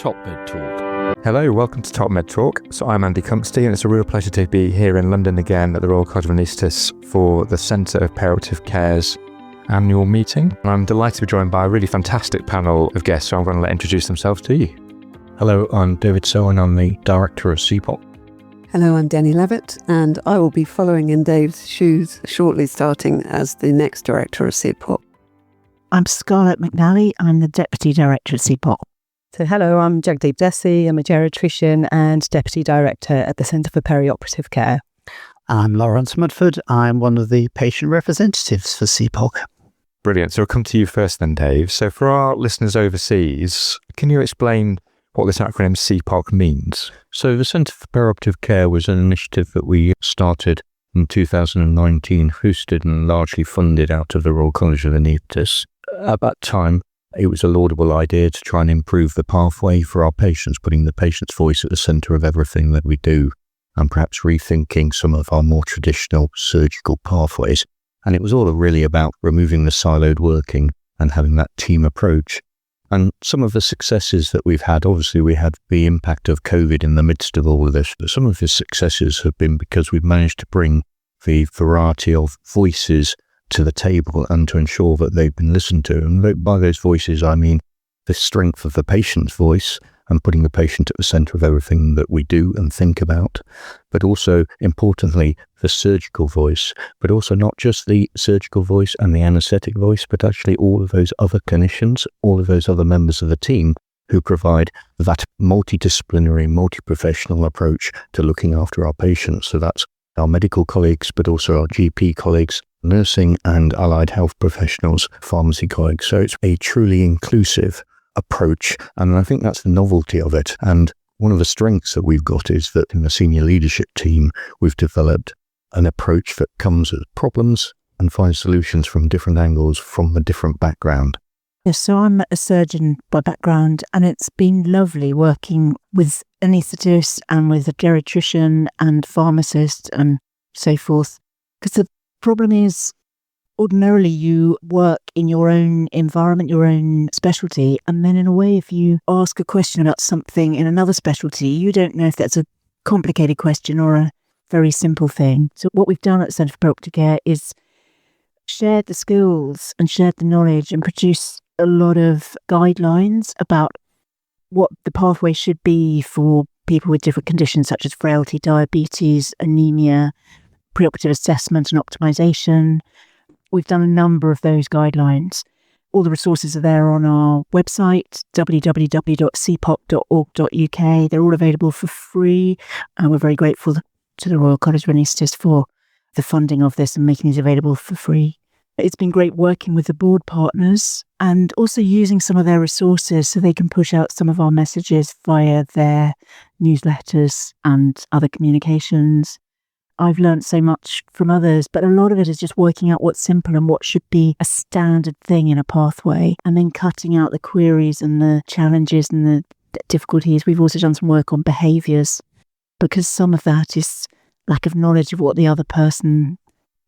TopMedTalk. Hello, welcome to TopMedTalk. So I'm Andy Cumpstey, and it's a real pleasure to be here in London again at the Royal College of Anaesthetists for the Centre of Perioperative Care's annual meeting. And I'm delighted to be joined by a really fantastic panel of guests, so I'm going to let introduce themselves to you. Hello, I'm David Selwyn. I'm the Director of CPOC. Hello, I'm Denny Levett, and I will be following in Dave's shoes shortly, starting as the next Director of CPOC. I'm Scarlett McNally. I'm the Deputy Director of CPOC. So hello, I'm Jugdeep Dhesi. I'm a geriatrician and Deputy Director at the Centre for Perioperative Care. I'm Lawrence Mudford. I'm one of the patient representatives for CPOC. Brilliant. So I'll come to you first then, Dave. So for our listeners overseas, can you explain what this acronym CPOC means? So the Centre for Perioperative Care was an initiative that we started in 2019, hosted and largely funded out of the Royal College of Anaesthetists. At that time, it was a laudable idea to try and improve the pathway for our patients, putting the patient's voice at the centre of everything that we do, and perhaps rethinking some of our more traditional surgical pathways. And it was all really about removing the siloed working and having that team approach. And some of the successes that we've had, obviously we had the impact of COVID in the midst of all of this, but some of the successes have been because we've managed to bring the variety of voices to the table and to ensure that they've been listened to. And by those voices, I mean the strength of the patient's voice and putting the patient at the centre of everything that we do and think about, but also, importantly, the surgical voice, but also not just the surgical voice and the anaesthetic voice, but actually all of those other clinicians, all of those other members of the team who provide that multidisciplinary, multi-professional approach to looking after our patients. So that's our medical colleagues, but also our GP colleagues, nursing and allied health professionals, pharmacy colleagues. So it's a truly inclusive approach, and I think that's the novelty of it. And one of the strengths that we've got is that in the senior leadership team, we've developed an approach that comes at problems and finds solutions from different angles, from a different background. Yes, so I'm a surgeon by background, and it's been lovely working with anaesthetists and with a geriatrician and pharmacist and so forth. Because the problem is, ordinarily you work in your own environment, your own specialty, and then in a way, if you ask a question about something in another specialty, you don't know if that's a complicated question or a very simple thing. So what we've done at the Centre for Perioperative Care is shared the skills and shared the knowledge and produced a lot of guidelines about what the pathway should be for people with different conditions such as frailty, diabetes, anemia, preoperative assessment and optimization. We've done a number of those guidelines. All the resources are there on our website, www.cpoc.org.uk. They're all available for free, and we're very grateful to the Royal College of Anaesthetists for the funding of this and making these available for free. It's been great working with the board partners and also using some of their resources so they can push out some of our messages via their newsletters and other communications. I've learned so much from others, but a lot of it is just working out what's simple and what should be a standard thing in a pathway, and then cutting out the queries and the challenges and the difficulties. We've also done some work on behaviours, because some of that is lack of knowledge of what the other person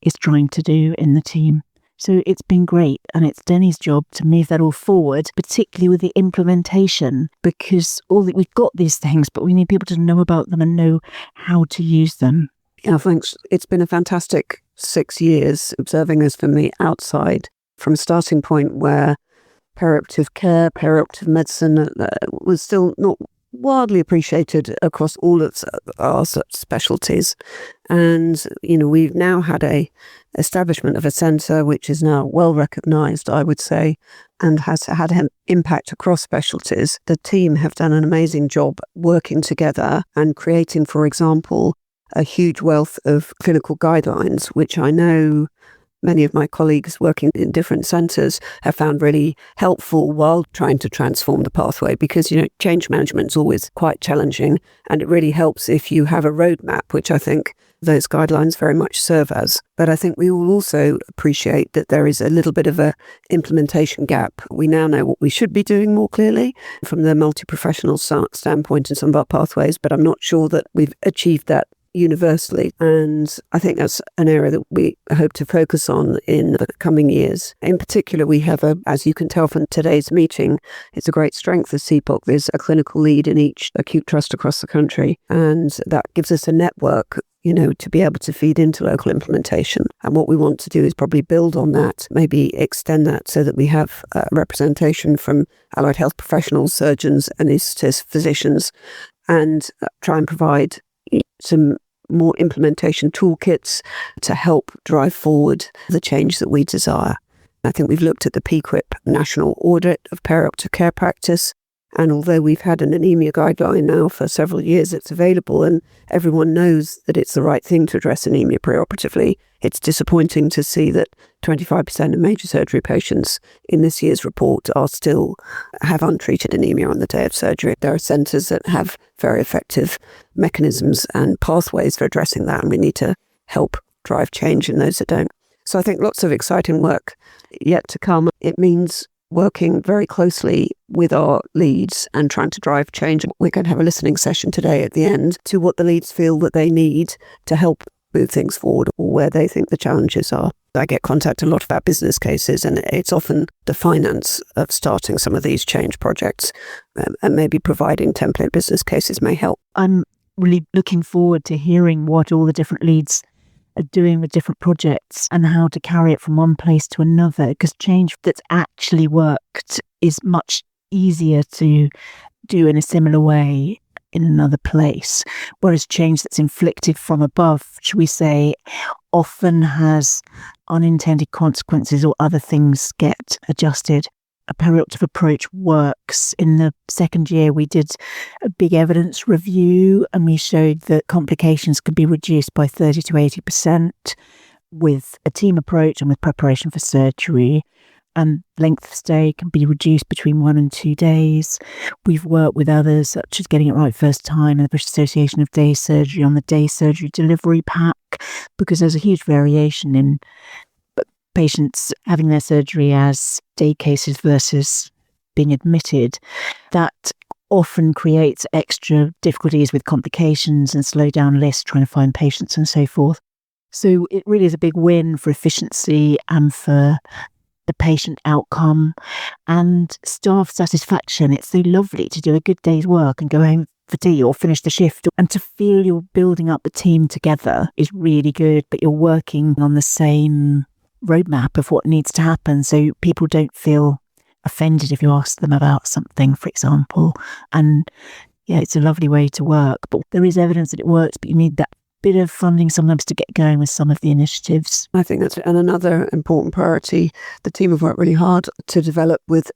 is trying to do in the team. So it's been great, and it's Denny's job to move that all forward, particularly with the implementation, because we've got these things, but we need people to know about them and know how to use them. Yeah, thanks. It's been a fantastic 6 years observing this from the outside, from a starting point where perioperative care, perioperative medicine was still not widely appreciated across all of our specialties. And, we've now had a establishment of a centre which is now well recognised, I would say, and has had an impact across specialties. The team have done an amazing job working together and creating, for example, a huge wealth of clinical guidelines, which I know many of my colleagues working in different centres have found really helpful while trying to transform the pathway, because, change management is always quite challenging, and it really helps if you have a roadmap, which I think those guidelines very much serve as. But I think we all also appreciate that there is a little bit of a implementation gap. We now know what we should be doing more clearly from the multi-professional standpoint in some of our pathways, but I'm not sure that we've achieved that universally. And I think that's an area that we hope to focus on in the coming years. In particular, we have as you can tell from today's meeting, it's a great strength of CPOC. There's a clinical lead in each acute trust across the country. And that gives us a network, to be able to feed into local implementation. And what we want to do is probably build on that, maybe extend that so that we have representation from allied health professionals, surgeons, anaesthetists, physicians, and try and provide some more implementation toolkits to help drive forward the change that we desire. I think we've looked at the PQIP national audit of perioperative care practice. And although we've had an anemia guideline now for several years, it's available and everyone knows that it's the right thing to address anemia preoperatively. It's disappointing to see that 25% of major surgery patients in this year's report have untreated anemia on the day of surgery. There are centres that have very effective mechanisms and pathways for addressing that, and we need to help drive change in those that don't. So I think lots of exciting work yet to come. It means working very closely with our leads and trying to drive change. We're going to have a listening session today at the end to what the leads feel that they need to help move things forward or where they think the challenges are. I get contacted a lot about business cases, and it's often the finance of starting some of these change projects, and maybe providing template business cases may help. I'm really looking forward to hearing what all the different leads are doing with different projects and how to carry it from one place to another, because change that's actually worked is much easier to do in a similar way in another place, whereas change that's inflicted from above, should we say, often has unintended consequences or other things get adjusted. A perioperative approach works. In the second year, we did a big evidence review and we showed that complications could be reduced by 30 to 80% with a team approach and with preparation for surgery. And length of stay can be reduced between 1 and 2 days. We've worked with others, such as Getting It Right First Time and the British Association of Day Surgery on the day surgery delivery pack, because there's a huge variation in patients having their surgery as day cases versus being admitted. That often creates extra difficulties with complications and slow down lists trying to find patients and so forth. So it really is a big win for efficiency and for the patient outcome and staff satisfaction. It's so lovely to do a good day's work and go home for tea or finish the shift, and to feel you're building up the team together is really good, but you're working on the same roadmap of what needs to happen, so people don't feel offended if you ask them about something, for example. And yeah, it's a lovely way to work, but there is evidence that it works, but you need that bit of funding sometimes to get going with some of the initiatives. I think that's another important priority. The team have worked really hard to develop with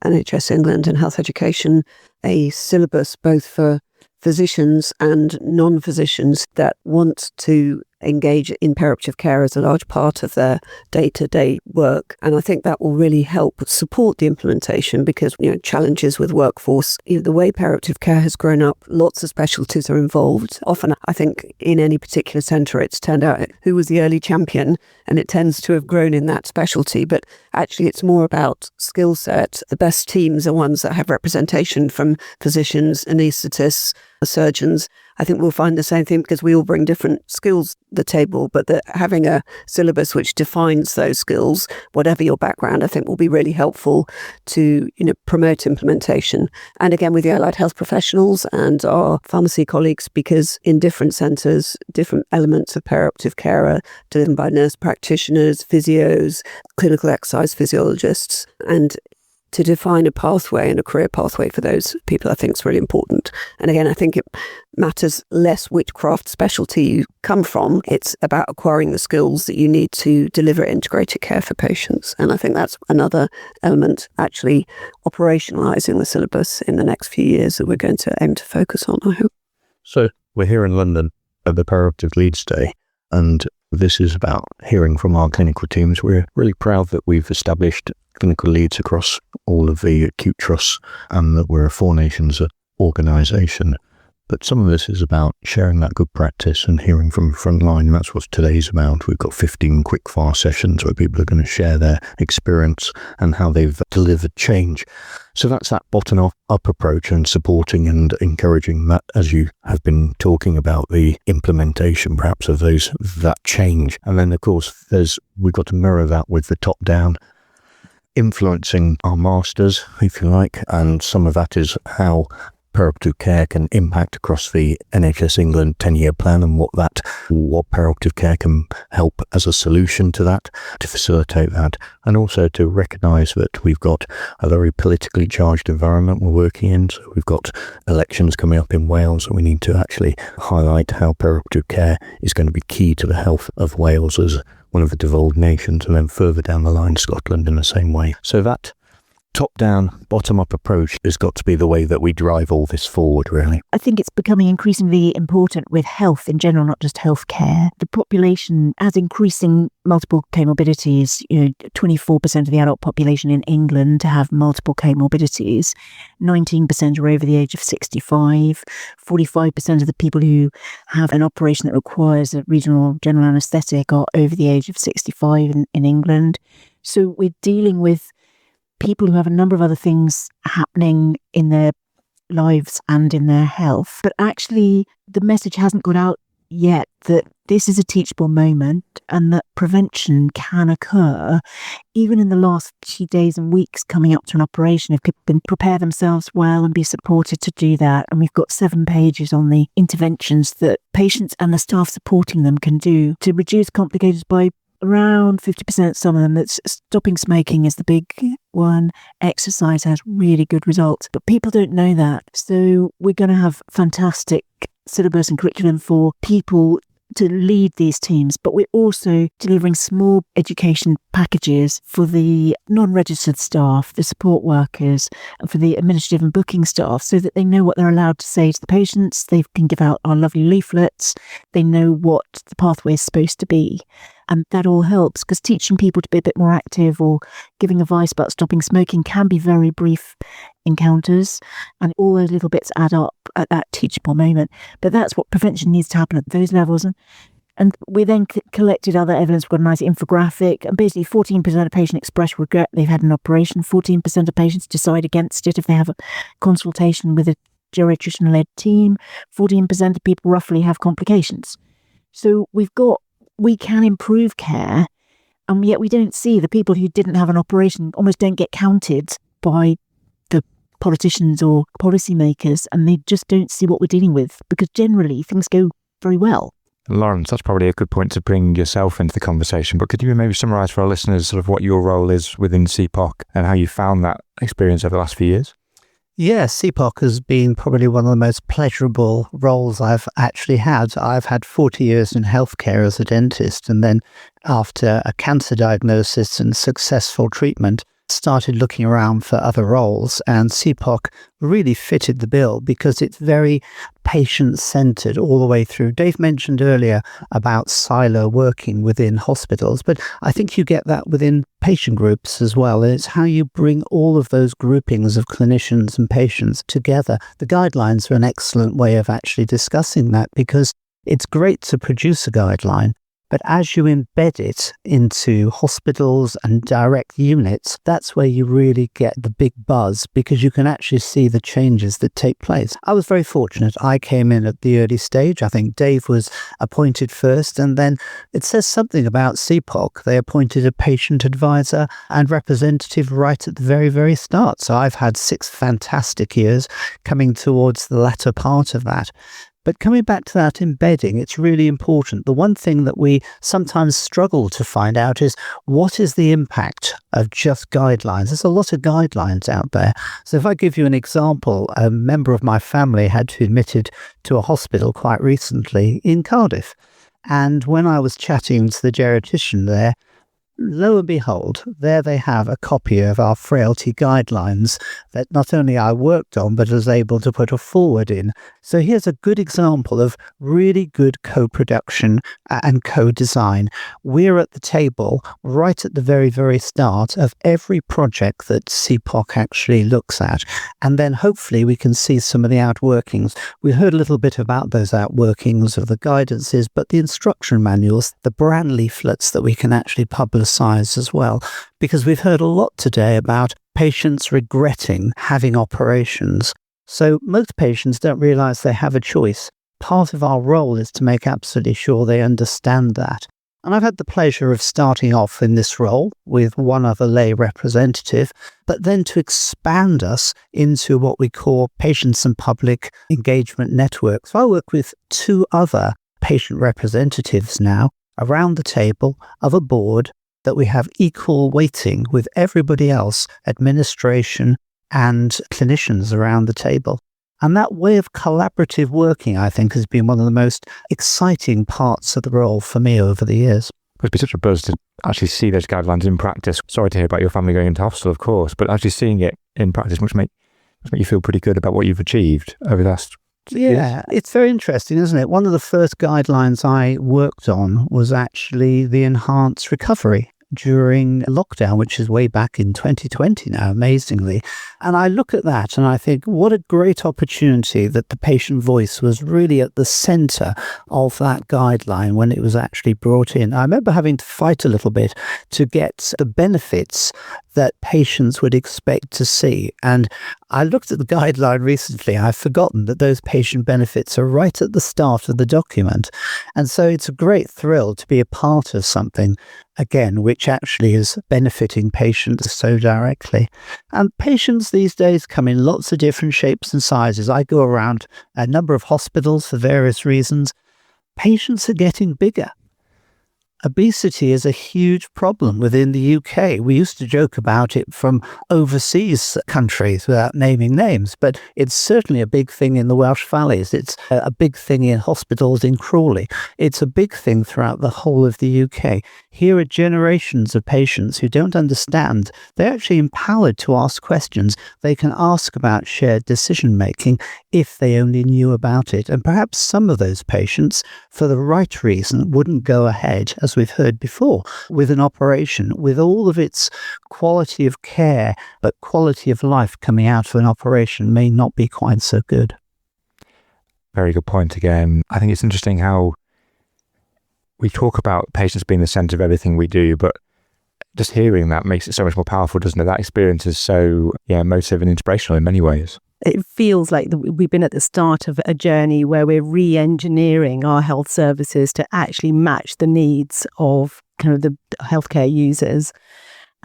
NHS England and Health Education a syllabus both for physicians and non-physicians that want to engage in perioperative care as a large part of their day-to-day work. And I think that will really help support the implementation because, challenges with workforce, the way perioperative care has grown up, lots of specialties are involved. Often, I think, in any particular centre, it's turned out who was the early champion, and it tends to have grown in that specialty. But actually, it's more about skill set. The best teams are ones that have representation from physicians, anaesthetists, surgeons. I think we'll find the same thing because we all bring different skills to the table, but having a syllabus which defines those skills, whatever your background, I think will be really helpful to, promote implementation. And again, with the allied health professionals and our pharmacy colleagues, because in different centres, different elements of perioperative care are delivered by nurse practitioners, physios, clinical exercise physiologists, and to define a pathway and a career pathway for those people, I think is really important. And again, I think it matters less which craft specialty you come from. It's about acquiring the skills that you need to deliver integrated care for patients. And I think that's another element, actually operationalising the syllabus in the next few years that we're going to aim to focus on, I hope. So we're here in London at the Perioperative Leads Day, and this is about hearing from our clinical teams. We're really proud that we've established clinical leads across all of the acute trusts and that we're a 4 nations organisation. But some of this is about sharing that good practice and hearing from the front line. And that's what today's about. We've got 15 quick-fire sessions where people are going to share their experience and how they've delivered change. So that's that bottom-up approach, and supporting and encouraging that, as you have been talking about, the implementation perhaps of that change. And then, of course, we've got to mirror that with the top-down, influencing our masters, if you like, and some of that is how perioperative care can impact across the NHS England 10-year plan, and what perioperative care can help as a solution to that, to facilitate that, and also to recognise that we've got a very politically charged environment we're working in. So we've got elections coming up in Wales, and we need to actually highlight how perioperative care is going to be key to the health of Wales as one of the devolved nations, and then further down the line Scotland in the same way. So that top-down, bottom-up approach has got to be the way that we drive all this forward, really. I think it's becoming increasingly important with health in general, not just healthcare. The population has increasing multiple comorbidities. 24% of the adult population in England have multiple comorbidities. 19% are over the age of 65. 45% of the people who have an operation that requires a regional general anaesthetic are over the age of 65 in England. So we're dealing with people who have a number of other things happening in their lives and in their health. But actually, the message hasn't got out yet that this is a teachable moment and that prevention can occur even in the last few days and weeks coming up to an operation if people can prepare themselves well and be supported to do that. And we've got 7 pages on the interventions that patients and the staff supporting them can do to reduce complications by around 50%, some of them. That's stopping smoking is the big one. Exercise has really good results, but people don't know that. So we're going to have fantastic syllabus and curriculum for people to lead these teams, but we're also delivering small education packages for the non-registered staff, the support workers, and for the administrative and booking staff, so that they know what they're allowed to say to the patients. They can give out our lovely leaflets. They know what the pathway is supposed to be. And that all helps, because teaching people to be a bit more active or giving advice about stopping smoking can be very brief encounters, and all those little bits add up at that teachable moment. But that's what prevention needs to happen at those levels. And we then collected other evidence. We've got a nice infographic, and basically 14% of patients express regret they've had an operation. 14% of patients decide against it if they have a consultation with a geriatrician-led team. 14% of people roughly have complications. So we can improve care, and yet we don't see the people who didn't have an operation almost don't get counted by the politicians or policymakers, and they just don't see what we're dealing with, because generally things go very well. Lawrence, that's probably a good point to bring yourself into the conversation, but could you maybe summarise for our listeners sort of what your role is within CPOC and how you found that experience over the last few years? Yeah, CPOC has been probably one of the most pleasurable roles I've actually had. I've had 40 years in healthcare as a dentist, and then after a cancer diagnosis and successful treatment, started looking around for other roles, and CPOC really fitted the bill because it's very patient-centred all the way through. Dave mentioned earlier about silo working within hospitals, but I think you get that within patient groups as well. It's how you bring all of those groupings of clinicians and patients together. The guidelines are an excellent way of actually discussing that, because it's great to produce a guideline, but as you embed it into hospitals and direct units, that's where you really get the big buzz, because you can actually see the changes that take place. I was very fortunate. I came in at the early stage. I think Dave was appointed first, and then it says something about CPOC. They appointed a patient advisor and representative right at the very, very start. So I've had 6 fantastic years coming towards the latter part of that. But coming back to that embedding, it's really important. The one thing that we sometimes struggle to find out is, what is the impact of just guidelines? There's a lot of guidelines out there. So if I give you an example, a member of my family had to be admitted to a hospital quite recently in Cardiff. And when I was chatting to the geriatrician there, lo and behold, there they have a copy of our frailty guidelines that not only I worked on, but was able to put a forward in. So here's a good example of really good co-production and co-design. We're at the table right at the very, very start of every project that CPOC actually looks at. And then hopefully we can see some of the outworkings. We heard a little bit about those outworkings of the guidances, but the instruction manuals, the brand leaflets that we can actually publicize as well, because we've heard a lot today about patients regretting having operations. So most patients don't realize they have a choice. Part of our role is to make absolutely sure they understand that. And I've had the pleasure of starting off in this role with one other lay representative, but then to expand us into what we call patients and public engagement networks. So I work with 2 other patient representatives now around the table of a board that we have equal weighting with everybody else, administration and clinicians around the table. And that way of collaborative working, I think, has been one of the most exciting parts of the role for me over the years. It would be such a buzz to actually see those guidelines in practice. Sorry to hear about your family going into hospital, of course, but actually seeing it in practice must make you feel pretty good about what you've achieved over the last years. Yeah, it's very interesting, isn't it? One of the first guidelines I worked on was actually the enhanced recovery during lockdown, which is way back in 2020 now, amazingly. And I look at that and I think, what a great opportunity that the patient voice was really at the centre of that guideline when it was actually brought in. I remember having to fight a little bit to get the benefits that patients would expect to see. And I looked at the guideline recently. I've forgotten that those patient benefits are right at the start of the document. And so it's a great thrill to be a part of something, again, which actually is benefiting patients so directly. And patients these days come in lots of different shapes and sizes. I go around a number of hospitals for various reasons. Patients are getting bigger. Obesity is a huge problem within the UK. We used to joke about it from overseas countries without naming names, but it's certainly a big thing in the Welsh Valleys. It's a big thing in hospitals in Crawley. It's a big thing throughout the whole of the UK. Here are generations of patients who don't understand. They're actually empowered to ask questions. They can ask about shared decision making if they only knew about it. And perhaps some of those patients, for the right reason, wouldn't go ahead, as we've heard before, with an operation, with all of its quality of care, but quality of life coming out of an operation may not be quite so good. Very good point again. I think it's interesting how we talk about patients being the centre of everything we do, but just hearing that makes it so much more powerful, doesn't it? That experience is so emotive and inspirational in many ways. It feels like we've been at the start of a journey where we're re-engineering our health services to actually match the needs of kind of the healthcare users.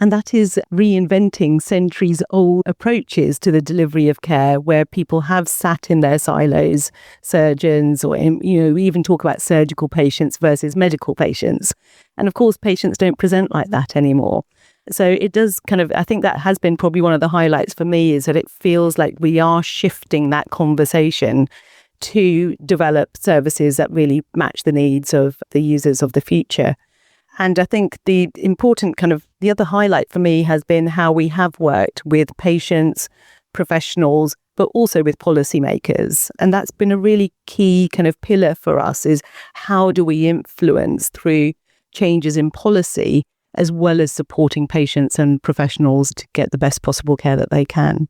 And that is reinventing centuries-old approaches to the delivery of care, where people have sat in their silos, surgeons, or we even talk about surgical patients versus medical patients. And of course, patients don't present like that anymore. So it does I think that has been probably one of the highlights for me, is that it feels like we are shifting that conversation to develop services that really match the needs of the users of the future. And I think the important the other highlight for me has been how we have worked with patients, professionals, but also with policymakers. And that's been a really key pillar for us, is how do we influence through changes in policy, as well as supporting patients and professionals to get the best possible care that they can.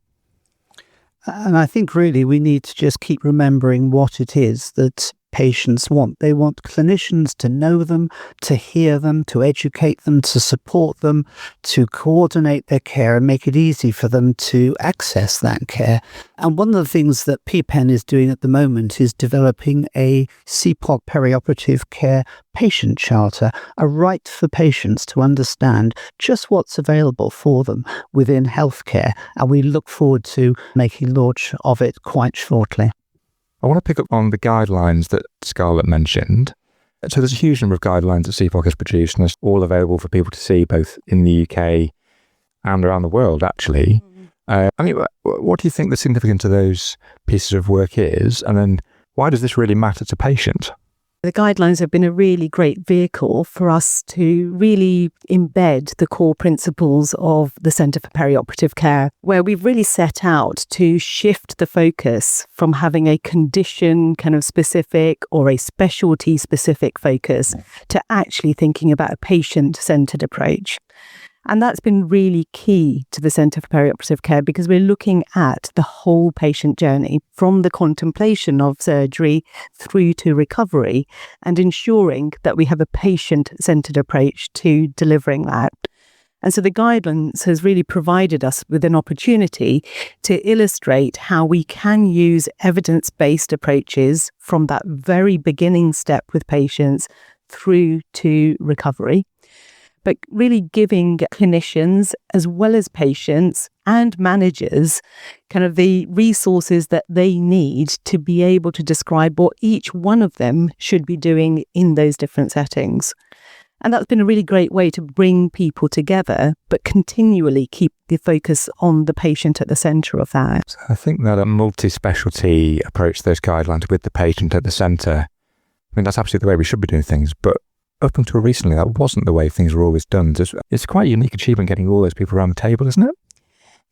And I think really we need to just keep remembering what it is that patients want. They want clinicians to know them, to hear them, to educate them, to support them, to coordinate their care and make it easy for them to access that care. And one of the things that PPEN is doing at the moment is developing a CPOC perioperative care patient charter, a right for patients to understand just what's available for them within healthcare. And we look forward to making launch of it quite shortly. I want to pick up on the guidelines that Scarlett mentioned. So there's a huge number of guidelines that CPOC has produced, and they're all available for people to see both in the UK and around the world, actually. What do you think the significance of those pieces of work is? And then why does this really matter to patients? The guidelines have been a really great vehicle for us to really embed the core principles of the Centre for Perioperative Care, where we've really set out to shift the focus from having a condition kind of specific or a specialty specific focus to actually thinking about a patient-centred approach. And that's been really key to the Centre for Perioperative Care because we're looking at the whole patient journey from the contemplation of surgery through to recovery and ensuring that we have a patient-centred approach to delivering that. And so the guidelines has really provided us with an opportunity to illustrate how we can use evidence-based approaches from that very beginning step with patients through to recovery, but really giving clinicians as well as patients and managers kind of the resources that they need to be able to describe what each one of them should be doing in those different settings. And that's been a really great way to bring people together, but continually keep the focus on the patient at the centre of that. I think that a multi-specialty approach to those guidelines with the patient at the centre, I mean, that's absolutely the way we should be doing things, but up until recently, that wasn't the way things were always done. It's quite a unique achievement getting all those people around the table, isn't it?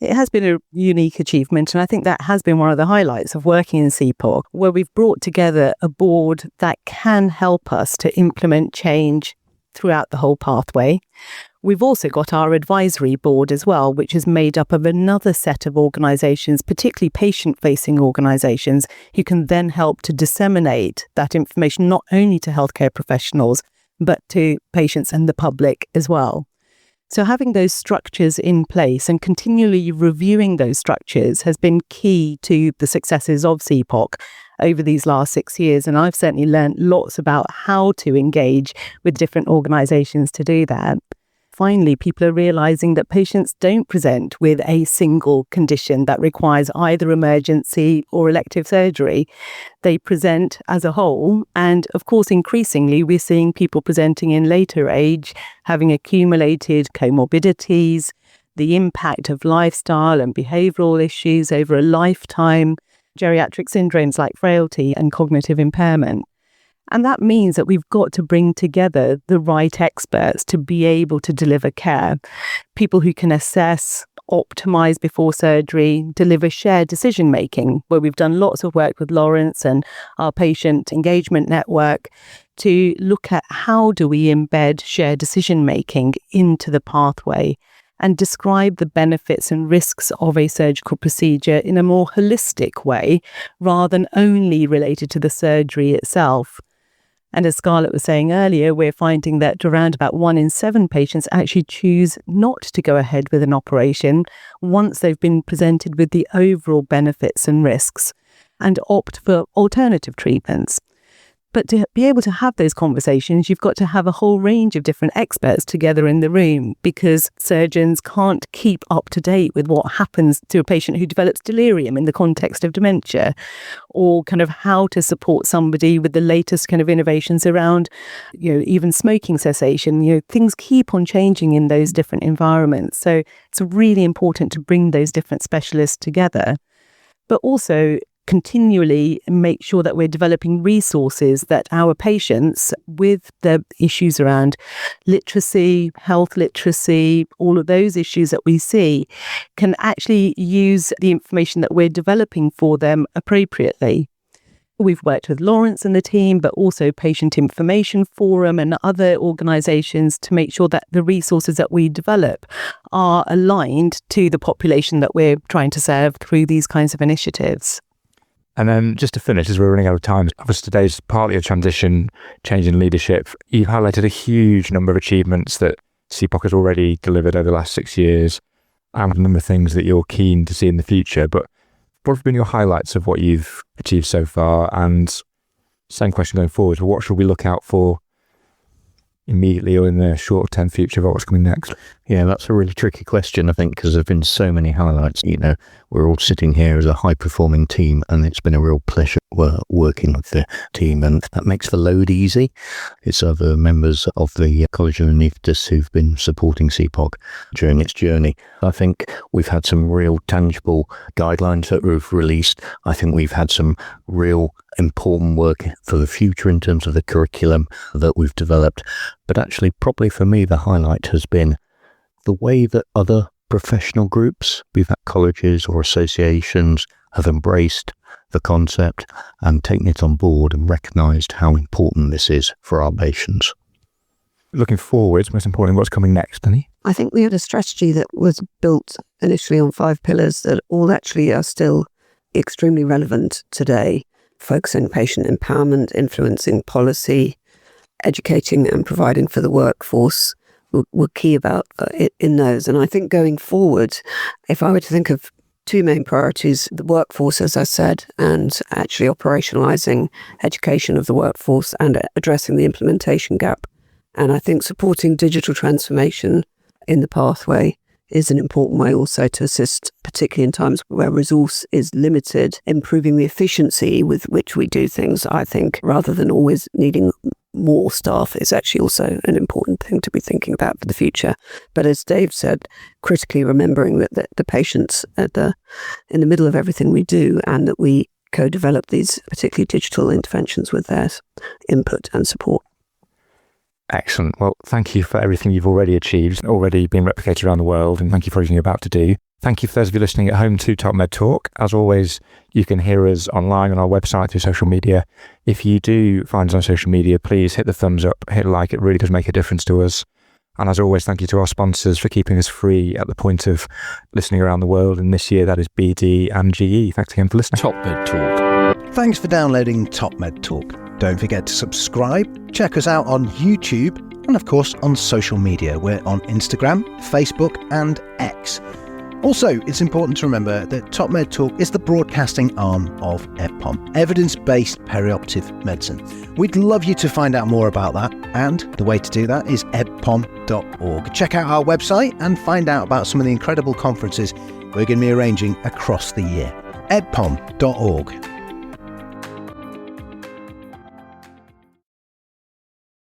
It has been a unique achievement, and I think that has been one of the highlights of working in CPOC, where we've brought together a board that can help us to implement change throughout the whole pathway. We've also got our advisory board as well, which is made up of another set of organisations, particularly patient-facing organisations, who can then help to disseminate that information not only to healthcare professionals, but to patients and the public as well. So having those structures in place and continually reviewing those structures has been key to the successes of CPOC over these last 6 years. And I've certainly learned lots about how to engage with different organisations to do that. Finally, people are realising that patients don't present with a single condition that requires either emergency or elective surgery. They present as a whole. And of course, increasingly, we're seeing people presenting in later age, having accumulated comorbidities, the impact of lifestyle and behavioural issues over a lifetime, geriatric syndromes like frailty and cognitive impairment. And that means that we've got to bring together the right experts to be able to deliver care. People who can assess, optimise before surgery, deliver shared decision-making, where we've done lots of work with Lawrence and our patient engagement network to look at how do we embed shared decision-making into the pathway and describe the benefits and risks of a surgical procedure in a more holistic way, rather than only related to the surgery itself. And as Scarlett was saying earlier, we're finding that around about 1 in 7 patients actually choose not to go ahead with an operation once they've been presented with the overall benefits and risks and opt for alternative treatments. But to be able to have those conversations, you've got to have a whole range of different experts together in the room, because surgeons can't keep up to date with what happens to a patient who develops delirium in the context of dementia, or kind of how to support somebody with the latest kind of innovations around, even smoking cessation. Things keep on changing in those different environments. So it's really important to bring those different specialists together, but also continually make sure that we're developing resources that our patients with the issues around literacy, health literacy, all of those issues that we see can actually use the information that we're developing for them appropriately. We've worked with Lawrence and the team, but also Patient Information Forum and other organisations to make sure that the resources that we develop are aligned to the population that we're trying to serve through these kinds of initiatives. And then just to finish, as we're running out of time, obviously today's partly a transition, change in leadership. You've highlighted a huge number of achievements that CPOC has already delivered over the last 6 years, and a number of things that you're keen to see in the future. But what have been your highlights of what you've achieved so far? And same question going forward, what should we look out for immediately or in the short-term future about what's coming next? Yeah, that's a really tricky question, I think, because there have been so many highlights. we're all sitting here as a high-performing team, and it's been a real pleasure working with the team, and that makes the load easy. It's other members of the College of Anaesthetists who've been supporting CPOC during its journey. I think we've had some real tangible guidelines that we've released. I think we've had some real important work for the future in terms of the curriculum that we've developed. But actually, probably for me, the highlight has been the way that other professional groups, be that colleges or associations, have embraced the concept and taken it on board and recognised how important this is for our patients. Looking forward, most importantly, what's coming next, Denny? I think we had a strategy that was built initially on 5 pillars that all actually are still extremely relevant today, focusing patient empowerment, influencing policy, educating and providing for the workforce were key about in those. And I think going forward, if I were to think of 2 main priorities, the workforce, as I said, and actually operationalising education of the workforce and addressing the implementation gap. And I think supporting digital transformation in the pathway is an important way also to assist, particularly in times where resource is limited, improving the efficiency with which we do things, I think, rather than always needing more staff is actually also an important thing to be thinking about for the future. But as Dave said, critically remembering that the patients in the middle of everything we do, and that we co-develop these particularly digital interventions with their input and support. Excellent. Well, thank you for everything you've already achieved, already been replicated around the world, and thank you for everything you're about to do. Thank you for those of you listening at home to TopMedTalk. As always, you can hear us online on our website through social media. If you do find us on social media, please hit the thumbs up, hit like. It really does make a difference to us. And as always, thank you to our sponsors for keeping us free at the point of listening around the world. And this year, that is BD and GE. Thanks again for listening. TopMedTalk. Thanks for downloading TopMedTalk. Don't forget to subscribe, check us out on YouTube, and of course on social media. We're on Instagram, Facebook and X. Also, it's important to remember that TopMedTalk is the broadcasting arm of EPPOM, Evidence-Based Perioperative Medicine. We'd love you to find out more about that, and the way to do that is eppom.org. Check out our website and find out about some of the incredible conferences we're going to be arranging across the year. eppom.org.